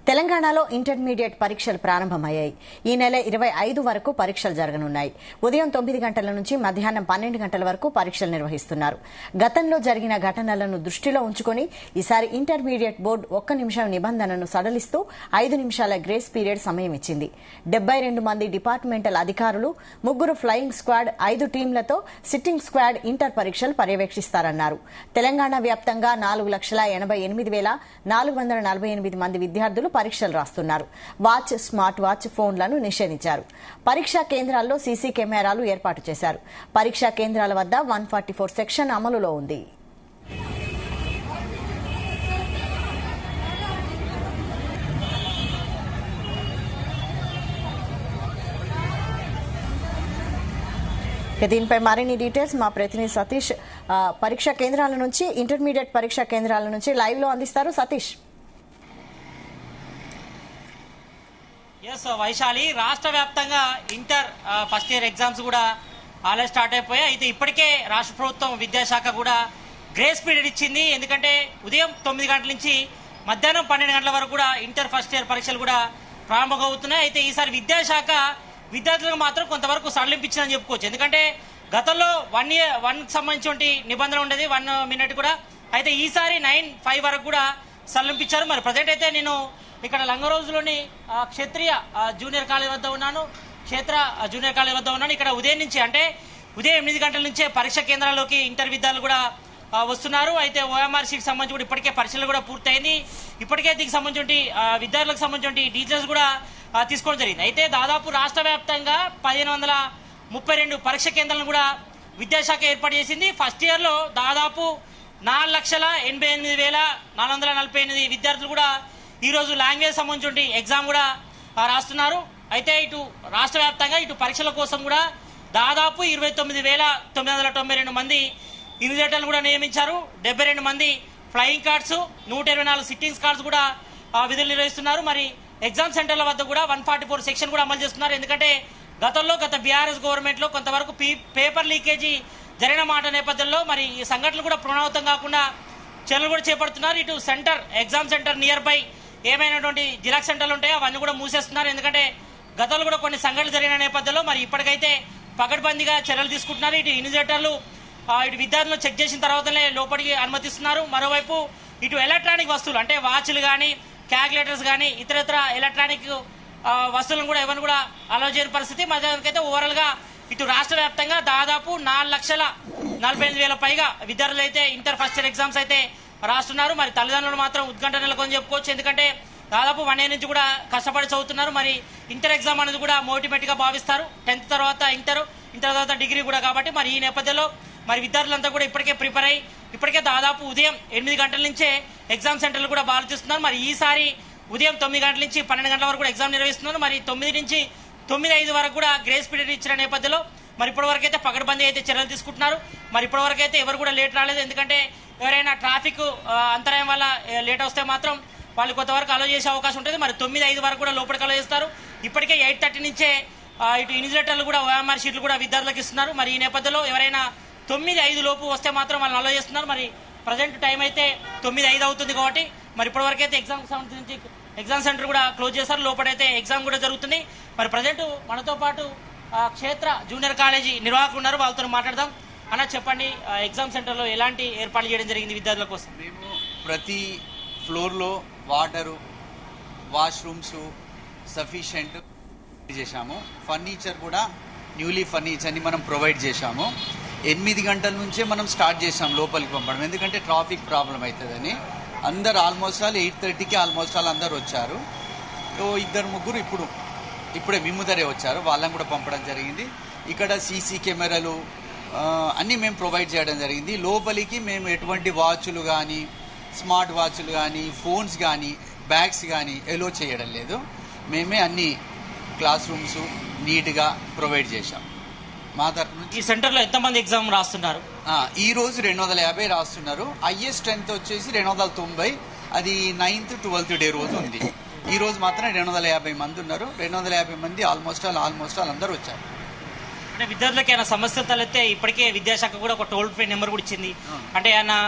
తెలంగాణలో ఇంటర్మీడియట్ పరీక్షలు ప్రారంభమయ్యాయి. ఈ నెల 25 వరకు పరీక్షలు జరగనున్నాయి. ఉదయం 9 గంటల నుంచి మధ్యాహ్నం 12 గంటల వరకు పరీక్షలు నిర్వహిస్తున్నారు. గతంలో జరిగిన ఘటనలను దృష్టిలో ఉంచుకుని ఈసారి ఇంటర్మీడియట్ బోర్డు 1 నిమిషం నిబంధనను సడలిస్తూ 5 నిమిషాల గ్రేస్ పీరియడ్ సమయం ఇచ్చింది. 72 మంది డిపార్ట్మెంటల్ అధికారులు, 3 ఫ్లయింగ్ స్క్వాడ్, 5 టీంలతో సిట్టింగ్ స్క్వాడ్ ఇంటర్ పరీక్షలు పర్యవేక్షిస్తారన్నారు. తెలంగాణ వ్యాప్తంగా 4,88,448 మంది విద్యార్థులు పరీక్షలు రాస్తున్నారు. వాచ్, స్మార్ట్ వాచ్, ఫోన్లను నిషేధించారు. పరీక్షా కేంద్రాల్లో సీసీ కెమెరాలు ఏర్పాటు చేశారు. పరీక్షా కేంద్రాల వద్ద 144 సెక్షన్ అమలులో ఉంది. దీనిపై మరిన్ని డీటెయిల్స్ మా ప్రతినిధి సతీష్ పరీక్షా కేంద్రాల నుంచి, ఇంటర్మీడియట్ పరీక్షా కేంద్రాల నుంచి లైవ్ లో అందిస్తారు. సతీష్. వైశాలి, రాష్ట్ర వ్యాప్తంగా ఇంటర్ ఫస్ట్ ఇయర్ ఎగ్జామ్స్ కూడా ఆల్రెడీ స్టార్ట్ అయిపోయాయి. అయితే ఇప్పటికే రాష్ట్ర ప్రభుత్వం విద్యాశాఖ కూడా గ్రేస్ పీరియడ్ ఇచ్చింది. ఎందుకంటే ఉదయం 9 గంటల నుంచి మధ్యాహ్నం 12 గంటల వరకు కూడా ఇంటర్ ఫస్ట్ ఇయర్ పరీక్షలు కూడా ప్రారంభమవుతున్నాయి. అయితే ఈసారి విద్యాశాఖ విద్యార్థులకు మాత్రం కొంతవరకు సడలింపించిందని చెప్పుకోవచ్చు. ఎందుకంటే గతంలో 1 సంబంధించిన నిబంధన ఉండేది, 1 మినిట్ కూడా. అయితే ఈసారి 9:05 వరకు కూడా సడలింపించారు. మరి ప్రజెంట్ అయితే నేను ఇక్కడ లంగరోజులోని క్షత్రియ జూనియర్ కాలేజ్ వద్ద ఉన్నాను. ఇక్కడ ఉదయం నుంచి, అంటే ఉదయం 8 గంటల నుంచే పరీక్ష కేంద్రాల్లోకి ఇంటర్ విద్యార్థులు కూడా వస్తున్నారు. అయితే ఓఎంఆర్సీకి సంబంధించి కూడా ఇప్పటికే పరీక్షలు కూడా పూర్తయింది. ఇప్పటికే దీనికి సంబంధించి విద్యార్థులకు సంబంధించి డీటెయిల్స్ కూడా తీసుకోవడం జరిగింది. అయితే దాదాపు రాష్ట్ర వ్యాప్తంగా 1532 పరీక్ష కేంద్రాలను కూడా విద్యాశాఖ ఏర్పాటు చేసింది. ఫస్ట్ ఇయర్లో దాదాపు 4,88,448 విద్యార్థులు కూడా ఈరోజు లాంగ్వేజ్ సంబంధించి ఎగ్జామ్ కూడా రాస్తున్నారు. అయితే ఇటు రాష్ట్ర వ్యాప్తంగా ఇటు పరీక్షల కోసం కూడా దాదాపు 29,992 మంది ఇన్విజిలేటర్లు కూడా నియమించారు. 72 మంది ఫ్లయింగ్ కార్డ్స్, 124 సిట్టింగ్స్ కార్డ్స్ కూడా విధులు నిర్వహిస్తున్నారు. మరి ఎగ్జామ్ సెంటర్ల వద్ద కూడా 144 సెక్షన్ కూడా అమలు చేస్తున్నారు. ఎందుకంటే గత బీఆర్ఎస్ గవర్నమెంట్ లో కొంతవరకు పేపర్ లీకేజీ జరిగిన మాట నేపథ్యంలో మరి ఈ సంఘటనలు కూడా పునరావృతం కాకుండా చర్యలు కూడా చేపడుతున్నారు. ఇటు ఎగ్జామ్ సెంటర్ నియర్ బై ఏమైనటువంటి జిరాక్స్ సెంటర్లు ఉంటాయో అవన్నీ కూడా మూసేస్తున్నారు. ఎందుకంటే గతంలో కూడా కొన్ని సంఘటనలు జరిగిన నేపథ్యంలో మరి ఇప్పటికైతే పకడ్బందీగా చర్యలు తీసుకుంటున్నారు. ఇటు ఇన్విజిలేటర్లు ఇటు విద్యార్థులు చెక్ చేసిన తర్వాతనే లోపలికి అనుమతిస్తున్నారు. మరోవైపు ఇటు ఎలక్ట్రానిక్ వస్తువులు, అంటే వాచ్లు కానీ, క్యాల్కులేటర్స్ కానీ, ఇతరత్ర ఎలక్ట్రానిక్ వస్తువులను కూడా ఎవరిని కూడా అలౌ చేయని పరిస్థితి. మధ్యాహ్నానికైతే ఓవరాల్ గా ఇటు రాష్ట్ర వ్యాప్తంగా దాదాపు 4,48,000 పైగా విద్యార్థులు అయితే ఇంటర్ ఫస్ట్ ఇయర్ ఎగ్జామ్స్ అయితే రాస్తున్నారు. మరి తల్లిదండ్రులు మాత్రం ఉత్కంఠ నెలకొని చెప్పుకోవచ్చు. ఎందుకంటే దాదాపు 1 year నుంచి కూడా కష్టపడి చదువుతున్నారు. మరి ఇంటర్ ఎగ్జామ్ అనేది కూడా మోటివేట్ గా భావిస్తారు. 10th తర్వాత ఇంటర్ తర్వాత డిగ్రీ కూడా. కాబట్టి మరి ఈ నేపథ్యంలో మరి విద్యార్థులంతా కూడా ఇప్పటికే ప్రిపేర్ అయ్యి ఇప్పటికే దాదాపు ఉదయం 8 గంటల నుంచే ఎగ్జామ్ సెంటర్లు కూడా బాధిస్తున్నారు. మరి ఈసారి ఉదయం 9 గంటల నుంచి 12 గంటల వరకు కూడా ఎగ్జామ్ నిర్వహిస్తున్నారు. మరి 9 నుంచి 9:05 వరకు కూడా గ్రేస్ పీరియడ్ ఇచ్చిన నేపథ్యంలో మరి ఇప్పటివరకు అయితే పకడ్బందీ అయితే చర్యలు తీసుకుంటున్నారు. మరి ఇప్పటివరకు అయితే ఎవరు కూడా లేట్ రాలేదు. ఎందుకంటే ఎవరైనా ట్రాఫిక్ అంతరాయం వల్ల లేట్ వస్తే మాత్రం వాళ్ళు కొంతవరకు అలో చేసే అవకాశం ఉంటుంది. మరి 9:05 వరకు కూడా లోపలికి అలో చేస్తారు. ఇప్పటికే 8:30 నుంచే ఇటు ఇన్విజిలేటర్లు కూడా ఓఎంఆర్ షీట్లు కూడా విద్యార్థులకు ఇస్తున్నారు. మరి ఈ నేపథ్యంలో ఎవరైనా 9:05 లోపు వస్తే మాత్రం వాళ్ళని అలో చేస్తున్నారు. మరి ప్రజెంట్ టైం అయితే 9:05 అవుతుంది. కాబట్టి మరి ఇప్పటివరకు అయితే ఎగ్జామ్ సెంటర్ కూడా క్లోజ్ చేశారు. లోపలైతే ఎగ్జామ్ కూడా జరుగుతుంది. మరి ప్రజెంట్ మనతో పాటు క్షేత్ర జూనియర్ కాలేజీ నిర్వాహకులు ఉన్నారు, వాళ్ళతో మాట్లాడదాం. అన్న, చెప్పండి, ఎగ్జామ్ సెంటర్లో ఎలాంటి ఏర్పాట్లు చేయడం జరిగింది విద్యార్థుల కోసం? మేము ప్రతి ఫ్లోర్లో వాటరు, వాష్రూమ్స్ సఫిషియెంట్ చేశాము. ఫర్నిచర్ కూడా న్యూలీ ఫర్నిచర్ని మనం ప్రొవైడ్ చేశాము. 8 గంటల నుంచే మనం స్టార్ట్ చేసాం లోపలికి పంపడం, ఎందుకంటే ట్రాఫిక్ ప్రాబ్లం అవుతుందని. అందరు ఆల్మోస్ట్ ఆల్ 8:30కి అందరు వచ్చారు. 2-3 ఇప్పుడే మిమ్ముదరే వచ్చారు, వాళ్ళని కూడా పంపడం జరిగింది. ఇక్కడ సీసీ కెమెరాలు అన్నీ మేము ప్రొవైడ్ చేయడం జరిగింది. లోపలికి మేము ఎటువంటి వాచ్లు కానీ, స్మార్ట్ వాచ్లు కానీ, ఫోన్స్ కానీ, బ్యాగ్స్ కానీ ఎలో చేయడం లేదు. మేమే అన్ని క్లాస్ రూమ్స్ నీట్గా ప్రొవైడ్ చేశాం. మా తరఫు నుంచి ఈ సెంటర్లో ఎంతమంది ఎగ్జామ్ రాస్తున్నారు? ఈ రోజు 250 రాస్తున్నారు. హైయెస్ట్ స్ట్రెంత్ వచ్చేసి 290. అది 9th 12th డే రోజు ఉంది. ఈ రోజు మాత్రం 250 మంది ఉన్నారు. 250 మంది ఆల్మోస్ట్ ఆల్ అందరూ వచ్చారు. అంటే విద్యార్థులకు ఏమైనా సమస్యలు తలెత్తే ఇప్పటికే విద్యాశాఖ కూడా ఒక టోల్ ఫ్రీ నెంబర్ కూడా ఇచ్చింది. అంటే ఏమైనా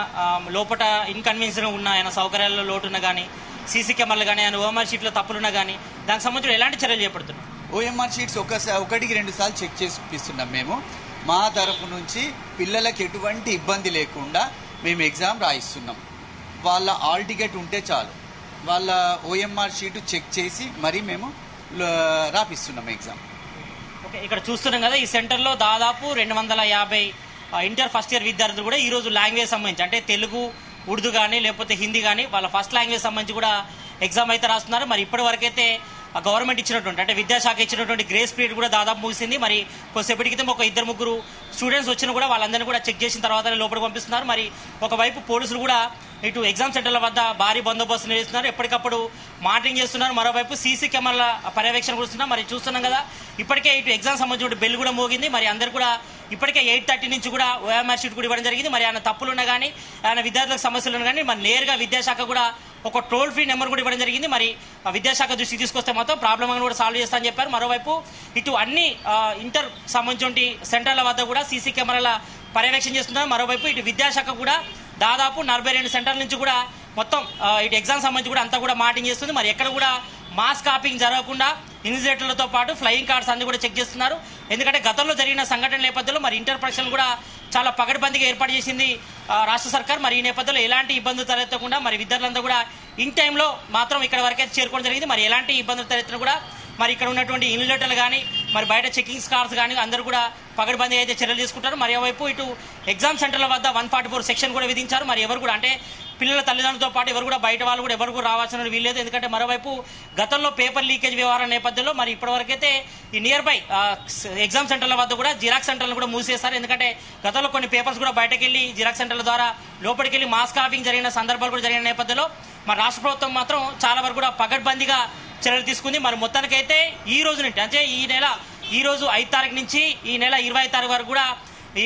లోపల ఇన్కన్వీనియన్స్ ఉన్న ఏమైనా సౌకర్యాల్లో లోటున్న కానీ సీసీ కెమెరాలు కానీ ఓఎంఆర్ షీట్లో తప్పులున్నా కానీ దానికి సంబంధించిన ఎలాంటి చర్యలు చేపడుతున్నాం? ఓఎంఆర్ షీట్స్ ఒకటికి 2 సార్లు చెక్ చేసి ఇస్తున్నాం. మేము మా తరఫు నుంచి పిల్లలకి ఎటువంటి ఇబ్బంది లేకుండా మేము ఎగ్జామ్ రాయిస్తున్నాం. వాళ్ళ హాల్ టికెట్ ఉంటే చాలు, వాళ్ళ ఓఎంఆర్ షీట్ చెక్ చేసి మరీ మేము రాపిస్తున్నాం ఎగ్జామ్. ఓకే, ఇక్కడ చూస్తున్నాం కదా, ఈ సెంటర్లో దాదాపు 250 ఇంటర్ ఫస్ట్ ఇయర్ విద్యార్థులు కూడా ఈరోజు లాంగ్వేజ్ సంబంధించి అంటే తెలుగు, ఉర్దూ కానీ లేకపోతే హిందీ కానీ వాళ్ళ ఫస్ట్ లాంగ్వేజ్ సంబంధించి కూడా ఎగ్జామ్ అయితే రాస్తున్నారు. మరి ఇప్పటి వరకైతే గవర్నమెంట్ ఇచ్చినటువంటి అంటే విద్యాశాఖ ఇచ్చినటువంటి గ్రేస్ పీరియడ్ కూడా దాదాపు ముగిసింది. మరి కొద్దిసేపటి క్రితం ఒక 2-3 స్టూడెంట్స్ వచ్చినా కూడా వాళ్ళందరినీ కూడా చెక్ చేసిన తర్వాతనే లోపలికి పంపిస్తున్నారు. మరి ఒకవైపు పోలీసులు కూడా ఇటు ఎగ్జామ్ సెంటర్ల వద్ద భారీ బందోబస్తు నిర్వహిస్తున్నారు, ఎప్పటికప్పుడు మానిటరింగ్ చేస్తున్నారు. మరోవైపు సీసీ కెమెరాల పర్యవేక్షణ కూడా మరి చూస్తున్నాం కదా, ఇప్పటికే ఇటు ఎగ్జామ్ సంబంధించిన బెల్ కూడా మోగింది. మరి అందరు కూడా ఇప్పటికే 8:30 నుంచి కూడా ఓఎంఆర్ షీట్ కూడా ఇవ్వడం జరిగింది. మరి ఆయన తప్పులున్నా కానీ ఆయన విద్యార్థులకు సమస్యలు కానీ మరి నేరుగా విద్యాశాఖ కూడా ఒక టోల్ ఫ్రీ నెంబర్ కూడా ఇవ్వడం జరిగింది. మరి విద్యాశాఖ దృష్టికి తీసుకొస్తే మొత్తం ప్రాబ్లమ్ కూడా సాల్వ్ చేస్తామని చెప్పారు. మరోవైపు ఇటు అన్ని ఇంటర్ సంబంధించిన సెంటర్ల వద్ద కూడా సీసీ కెమెరాల పర్యవేక్షణ చేస్తున్నారు. మరోవైపు ఇటు విద్యాశాఖ కూడా దాదాపు 42 సెంటర్ల నుంచి కూడా మొత్తం ఇటు ఎగ్జామ్ సంబంధించి కూడా అంతా కూడా మానిటరింగ్ చేస్తుంది. మరి ఎక్కడ కూడా మాస్ కాపింగ్ జరగకుండా ఇన్విజిలేటర్లతో పాటు ఫ్లయింగ్ కార్డ్స్ అన్ని కూడా చెక్ చేస్తున్నారు. ఎందుకంటే గతంలో జరిగిన సంఘటన నేపథ్యంలో మరి ఇంటర్ పరీక్షలు కూడా చాలా పకడ్బందీగా ఏర్పాటు చేసింది రాష్ట్ర సర్కార్. మరి ఈ నేపథ్యంలో ఎలాంటి ఇబ్బందులు తలెత్తకుండా మరి విద్యార్థులంతా కూడా ఇన్ టైంలో మాత్రం ఇక్కడ వరకైతే చేరుకోవడం జరిగింది. మరి ఎలాంటి ఇబ్బందులు తలెత్తినా కూడా మరి ఇక్కడ ఉన్నటువంటి ఇన్విజిలేటర్లు కానీ మరి బయట చెకింగ్ స్కార్స్ కానీ అందరూ కూడా పకడ్బందీ అయితే చర్యలు తీసుకుంటారు. మరి వైపు ఇటు ఎగ్జామ్ సెంటర్ల వద్ద 144 సెక్షన్ కూడా విధించారు. మరి ఎవరు కూడా అంటే పిల్లల తల్లిదండ్రులతో పాటు ఎవరు కూడా బయట వాళ్ళు కూడా ఎవరు కూడా రావాల్సిన వీల్లేదు. ఎందుకంటే మరోవైపు గతంలో పేపర్ లీకేజ్ వ్యవహారం నేపథ్యంలో మరి ఇప్పటివరకైతే ఈ నియర్ బై ఎగ్జామ్ సెంటర్ల వద్ద కూడా జిరాక్స్ సెంటర్లు కూడా మూసేస్తారు. ఎందుకంటే గతంలో కొన్ని పేపర్స్ కూడా బయటకు వెళ్ళి జిరాక్స్ సెంటర్ల ద్వారా లోపలికి వెళ్ళి మాస్ కాపింగ్ జరిగిన సందర్భాలు కూడా జరిగిన నేపథ్యంలో మరి రాష్ట్ర ప్రభుత్వం మాత్రం చాలా వరకు కూడా పకడ్బందీగా చర్యలు తీసుకుంది. మరి మొత్తానికైతే ఈ రోజు నుంచి అంటే ఈ రోజు 5 తారీఖు నుంచి ఈ నెల 25 తారీఖు వరకు కూడా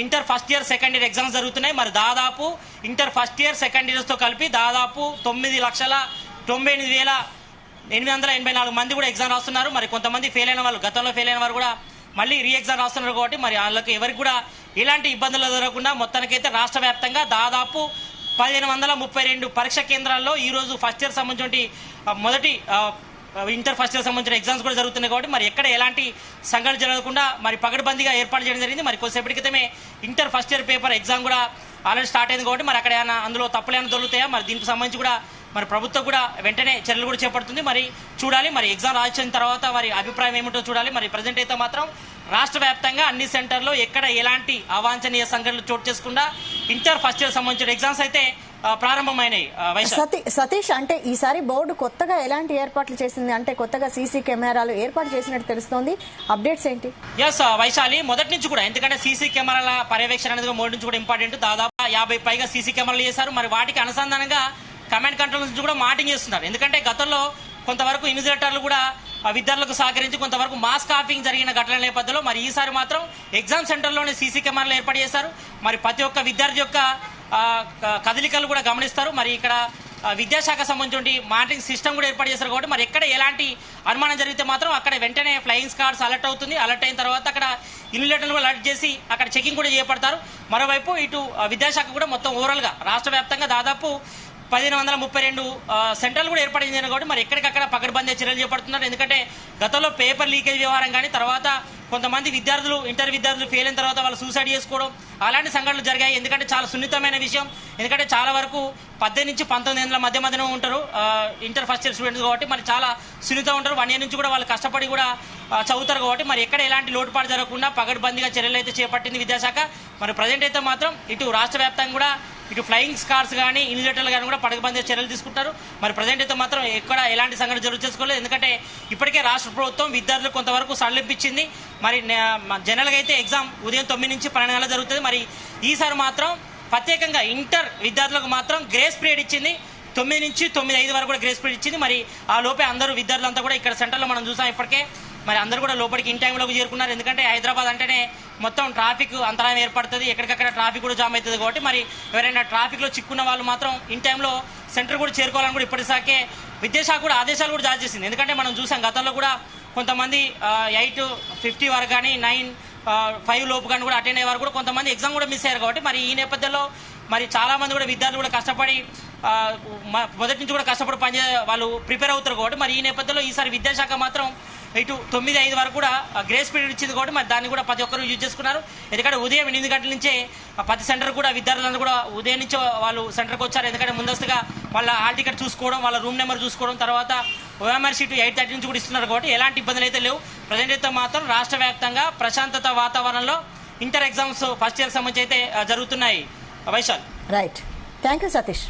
inter first year second year exams జరుగుతున్నాయి. మరి దాదాపు ఇంటర్ ఫస్ట్ ఇయర్ సెకండ్ ఇయర్స్తో కలిపి దాదాపు 9,98,884 మంది కూడా ఎగ్జామ్ రాస్తున్నారు. మరి కొంతమంది ఫెయిల్ అయిన వాళ్ళు గతంలో ఫెయిల్ అయిన వారు కూడా మళ్ళీ రీ ఎగ్జామ్ రాస్తున్నారు. కాబట్టి మరి వాళ్ళకి ఎవరికి కూడా ఎలాంటి ఇబ్బందులు జరగకుండా మొత్తానికైతే రాష్ట్ర వ్యాప్తంగా దాదాపు 1532 పరీక్ష కేంద్రాల్లో ఈరోజు ఫస్ట్ ఇయర్ సంబంధించి మొదటి ఇంటర్ ఫస్ట్ ఇయర్ సంబంధించిన ఎగ్జామ్స్ కూడా జరుగుతున్నాయి. కాబట్టి మరి ఎక్కడ ఎలాంటి సంఘటన జరగకుండా మరి పకడ్బందీగా ఏర్పాటు చేయడం జరిగింది. మరి కొద్దిసేపటి క్రితమే inter first year paper exam కూడా ఆల్రెడీ స్టార్ట్ అయింది. కాబట్టి మరి అక్కడ ఏమైనా అందులో తప్పులేమైనా దొరుకుతాయా మరి దీనికి సంబంధించి కూడా మరి ప్రభుత్వం కూడా వెంటనే చర్యలు కూడా చేపడుతుంది. మరి చూడాలి, మరి ఎగ్జామ్ రాసిన తర్వాత మరి అభిప్రాయం ఏమిటో చూడాలి. మరి ప్రజెంట్ అయితే మాత్రం రాష్ట్ర వ్యాప్తంగా అన్ని సెంటర్లో ఎక్కడ ఎలాంటి అవాంఛనీయ సంఘటనలు చోటు చేసుకుండా ఇంటర్ ఫస్ట్ ఇయర్ సంబంధించిన ఎగ్జామ్స్ అయితే ప్రారంభమైనాయి. సతీష్, అంటే ఈసారి బోర్డు కొత్తగా ఎలాంటి ఏర్పాట్లు చేసింది? అంటే కొత్తగా సీసీ కెమెరాలు ఏర్పాటు చేసినట్టు తెలుస్తోంది, అప్డేట్స్ ఏంటి? ఎస్ వైశాలి, మొదటి నుంచి కూడా ఎందుకంటే సీసీ కెమెరాల పర్యవేక్షణ అనేది మొదటి నుంచి కూడా ఇంపార్టెంట్. దాదాపు 50 పైగా సీసీ కెమెరాలు చేశారు. మరి వాటికి అనుసంధానంగా కమాండ్ కంట్రోల్ నుంచి కూడా మానిటరింగ్ చేస్తున్నారు. ఎందుకంటే గతంలో కొంతవరకు ఇన్విజిలేటర్లు కూడా విద్యార్థులకు సహకరించి కొంతవరకు మాస్ కాపింగ్ జరిగిన ఘటనల నేపథ్యంలో మరి ఈసారి మాత్రం ఎగ్జామ్ సెంటర్లోనే సీసీ కెమెరాలు ఏర్పాటు చేశారు. మరి ప్రతి ఒక్క విద్యార్థి యొక్క కదలికలు కూడా గమనిస్తారు. మరి ఇక్కడ విద్యాశాఖ సంబంధించి మానిటరింగ్ సిస్టమ్ కూడా ఏర్పాటు చేశారు. కాబట్టి మరి ఎక్కడ ఎలాంటి అనుమానం జరిగితే మాత్రం అక్కడ వెంటనే ఫ్లయింగ్ స్కాడ్స్ అలర్ట్ అవుతుంది. అలర్ట్ అయిన తర్వాత అక్కడ ఇన్విజిలేటర్లు కూడా అలర్ట్ చేసి అక్కడ చెకింగ్ కూడా చేపడతారు. మరోవైపు ఇటు విద్యాశాఖ కూడా మొత్తం ఓవరాల్గా రాష్ట్ర వ్యాప్తంగా దాదాపు 1532 సెంటర్లు కూడా ఏర్పడింది. కాబట్టి మరి ఎక్కడికక్కడ పకడ్బందీ చర్యలు చేపడుతున్నారు. ఎందుకంటే గతంలో పేపర్ లీకేజ్ వ్యవహారం కానీ తర్వాత కొంతమంది విద్యార్థులు ఇంటర్ విద్యార్థులు ఫెయిల్ అయిన తర్వాత వాళ్ళు సూసైడ్ చేసుకోవడం అలాంటి సంఘటనలు జరిగాయి. ఎందుకంటే చాలా సున్నితమైన విషయం. ఎందుకంటే చాలా వరకు 18 నుంచి 19 ఏళ్ళ మధ్యనే ఉంటారు ఇంటర్ ఫస్ట్ ఇయర్ స్టూడెంట్స్. కాబట్టి మరి చాలా సున్నితంగా ఉంటారు. 1 ఇయర్ నుంచి కూడా వాళ్ళు కష్టపడి కూడా చదువుతారు. కాబట్టి మరి ఎక్కడ ఎలాంటి లోటుపాటు జరగకుండా పకడ్బందీగా చర్యలు అయితే చేపట్టింది విద్యాశాఖ. మరి ప్రజెంట్ అయితే మాత్రం ఇటు రాష్ట్ర వ్యాప్తంగా కూడా ఇటు ఫ్లయింగ్ స్కార్స్ కానీ ఇన్విజిలేటర్లు కానీ కూడా పకడ్బందీగా చర్యలు తీసుకుంటారు. మరి ప్రజెంట్ అయితే మాత్రం ఎక్కడ ఎలాంటి సంఘటన జరుగు చేసుకోలేదు. ఎందుకంటే ఇప్పటికే రాష్ట్ర ప్రభుత్వం విద్యార్థులకు కొంతవరకు సడలింపించింది. మరి జనరల్గా అయితే ఎగ్జామ్ ఉదయం 9 నుంచి 12 గంటలకు జరుగుతుంది. మరి ఈసారి మాత్రం ప్రత్యేకంగా ఇంటర్ విద్యార్థులకు మాత్రం గ్రేస్ పీరియడ్ ఇచ్చింది. 9 నుంచి 9:05 వరకు కూడా గ్రేస్ పీరియడ్ ఇచ్చింది. మరి ఆ లోపే అందరూ విద్యార్థులంతా కూడా ఇక్కడ సెంటర్లో మనం చూసాం ఇప్పటికే మరి అందరూ కూడా లోపలికి ఇన్ టైంలోకి చేరుకున్నారు. ఎందుకంటే హైదరాబాద్ అంటేనే మొత్తం ట్రాఫిక్ అంతరాయం ఏర్పడుతుంది, ఎక్కడికక్కడ ట్రాఫిక్ కూడా జామ్ అవుతుంది. కాబట్టి మరి ఎవరైనా ట్రాఫిక్లో చిక్కున్న వాళ్ళు మాత్రం ఇన్ టైంలో సెంటర్ కూడా చేరుకోవాలని కూడా ఇప్పటిసాకే విద్యాశాఖ కూడా ఆదేశాలు కూడా జారీ చేసింది. ఎందుకంటే మనం చూసాం గతంలో కూడా కొంతమంది 8:50 వరకు కానీ 9:05 లోపు కానీ కూడా అటెండ్ అయ్యే వారు కూడా కొంతమంది ఎగ్జామ్ కూడా మిస్ అయ్యారు. కాబట్టి మరి ఈ నేపథ్యంలో మరి చాలా మంది కూడా విద్యార్థులు కూడా కష్టపడి మొదటి నుంచి కూడా కష్టపడి వాళ్ళు ప్రిపేర్ అవుతారు కాబట్టి మరి ఈ నేపథ్యంలో ఈసారి విద్యాశాఖ మాత్రం ఇటు 9-5 వరకు కూడా గ్రేస్ పీరియడ్ ఇచ్చింది కాబట్టి మరి దాన్ని కూడా ప్రతి ఒక్కరు యూజ్ చేసుకున్నారు. ఎందుకంటే ఉదయం 8 గంటల నుంచే ప్రతి సెంటర్ కూడా విద్యార్థులందరూ కూడా ఉదయం నుంచి వాళ్ళు సెంటర్కి వచ్చారు. ఎందుకంటే ముందస్తుగా వాళ్ళ హాల్ టికెట్ చూసుకోవడం, వాళ్ళ రూమ్ నెంబర్ చూసుకోవడం, తర్వాత ఓఎంఆర్ షీట్ 8:30 నుంచి కూడా ఇస్తున్నారు కాబట్టి ఎలాంటి ఇబ్బందులు అయితే లేవు. ప్రజెంట్ అయితే మాత్రం రాష్ట్ర వ్యాప్తంగా ప్రశాంతత వాతావరణంలో ఇంటర్ ఎగ్జామ్స్ ఫస్ట్ ఇయర్ సంబంధించి అయితే జరుగుతున్నాయి. Vaishal. Right, thank you Satish.